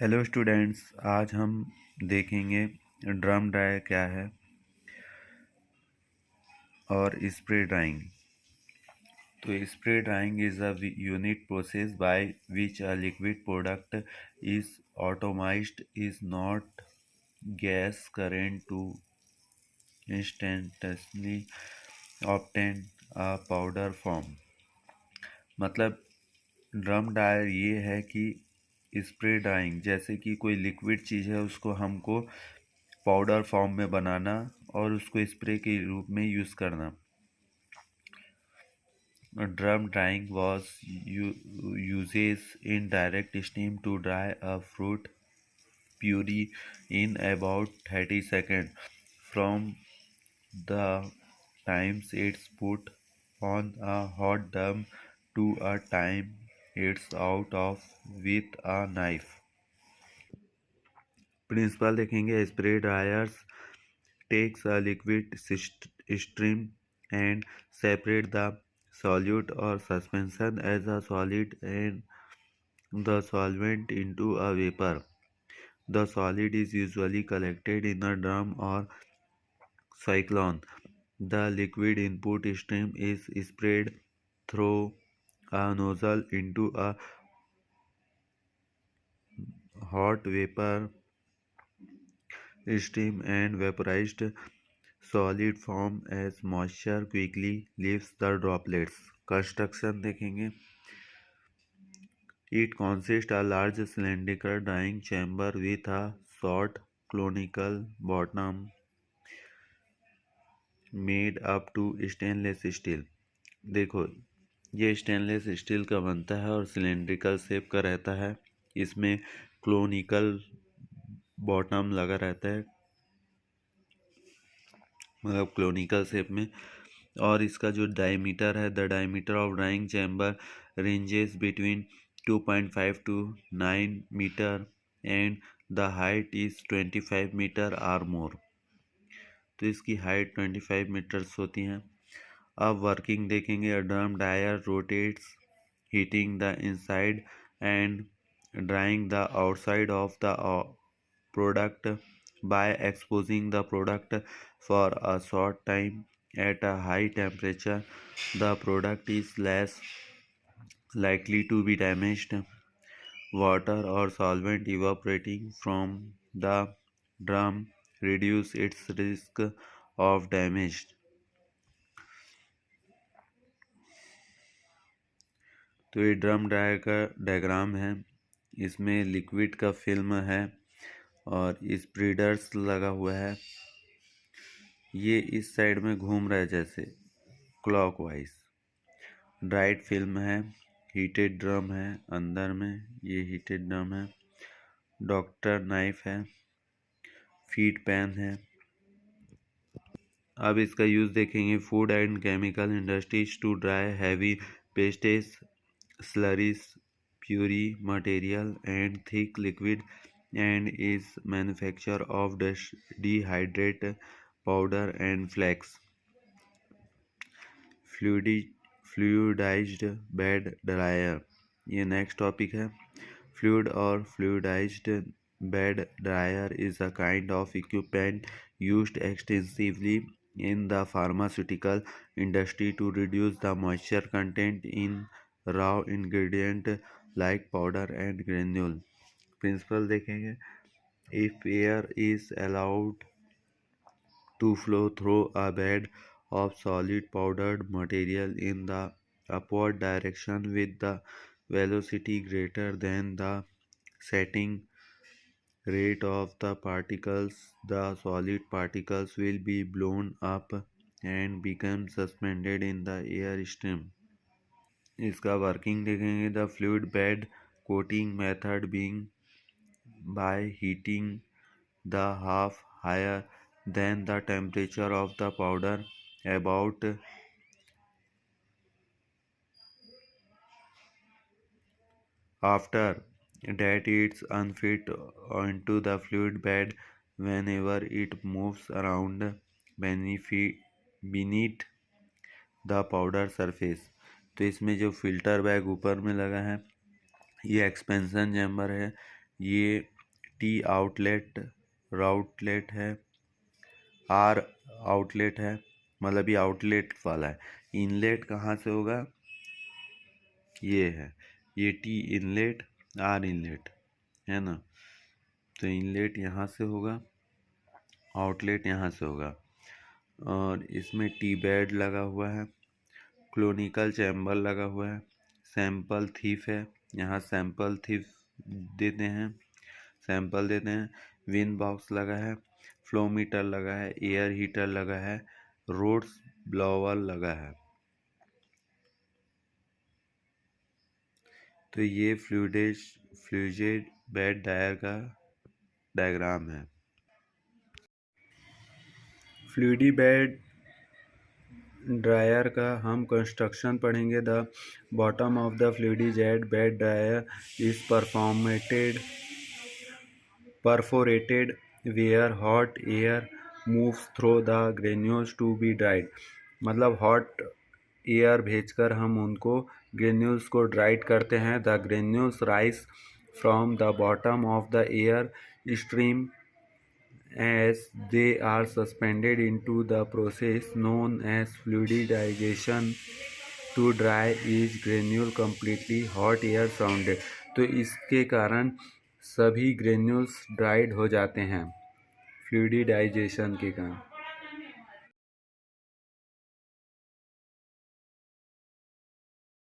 Hello students, आज हम देखेंगे ड्रम ड्रायर क्या है और स्प्रे ड्राइंग। तो spray drying is a unit process by which a liquid product is atomized is not gas current to instantly obtain a powder form। मतलब drum dryer ये है कि स्प्रे ड्राइंग जैसे कि कोई लिक्विड चीज़ है उसको हमको पाउडर फॉर्म में बनाना और उसको स्प्रे के रूप में यूज़ करना। Drum drawing was uses in direct steam to dry a fruit puree in about 30 seconds from the times it's put on a hot drum to a time it's out of with a knife। Principle देखेंगे। Spray dryers takes a liquid stream and separate the solute or suspension as a solid and the solvent into a vapor। The solid is usually collected in a drum or cyclone। The liquid input stream is sprayed through a nozzle into a hot vapor stream and vaporized solid form as moisture quickly leaves the droplets। Construction देखेंगे। It consists a large cylindrical drying chamber with a short conical bottom made up to stainless steel। देखो, ये stainless steel का बनता है और cylindrical shape का रहता है। इसमें क्लोनिकल बॉटम लगा रहता है, मतलब क्लोनिकल शेप में। और इसका जो डायमीटर है, the diameter of drawing chamber ranges between 2.5 to 9 metre and the height is 25 metre or more. तो इसकी हाइट 25 मीटर्स होती हैं। अब वर्किंग देखेंगे। Drum dryer rotates heating the inside and drawing the outside of the product by exposing the product for a short time at a high temperature। The product is less likely to be damaged। Water or solvent evaporating from the drum reduce its risk of damage। तो ये drum dryer का diagram है। इसमें liquid का film है और spreaders लगा हुआ है। ये इस साइड में घूम रहा है जैसे क्लॉकवाइज। ड्राइड फिल्म है। हीटेड ड्रम है अंदर में, ये हीटेड ड्रम है। डॉक्टर नाइफ है। फीड पैन है। अब इसका यूज़ देखेंगे। Food and chemical industries to dry heavy pastes slurries puree material and thick liquid and is manufacture of dehydrate powder and flakes। Fluidized bed dryer, ये next topic है। Fluid और fluidized bed dryer is a kind of equipment used extensively in the pharmaceutical industry to reduce the moisture content in raw ingredient like powder and granule। Principle देखेंगे। if air is allowed to flow through a bed of solid powdered material in the upward direction with the velocity greater than the setting rate of the particles, the solid particles will be blown up and become suspended in the air stream। इसका working देखेंगे। The fluid bed coating method being by heating the half higher than the temperature of the powder about after that it's unfit onto the fluid bed whenever it moves around beneath the powder surface। तो इसमें जो filter bag ऊपर में लगा है ये expansion chamber है। ये टी आउटलेट है, आर आउटलेट है, मतलब ये आउटलेट वाला है। इनलेट कहाँ से होगा, ये है, ये टी इनलेट, आर इनलेट है ना, तो इनलेट यहाँ से होगा, आउटलेट यहाँ से होगा। और इसमें टी बेड लगा हुआ है, क्लोनिकल चैम्बर लगा हुआ है, सैंपल थीफ है, यहाँ सैंपल थीफ देते हैं, सैंपल देते हैं, विन बॉक्स लगा है, फ्लो मीटर लगा है, एयर हीटर लगा है, रोड्स ब्लोअर लगा है। तो ये फ्लूइड बेड ड्रायर का डायग्राम है। फ्लूइडी बेड ड्रायर का हम कंस्ट्रक्शन पढ़ेंगे। The bottom of the fluidized jet bed dryer is perforated where hot air moves through the granules to be dried। मतलब हॉट एयर भेजकर हम उनको ग्रेन्यूल्स को ड्राइड करते हैं। The granules rise from the bottom of the air stream as they are suspended into the process known as fluidization। to dry each granule completely hot air surrounded। तो इसके कारण सभी ग्रेन्यूल्स ड्राइड हो जाते हैं फ्लूइडाइजेशन के कारण।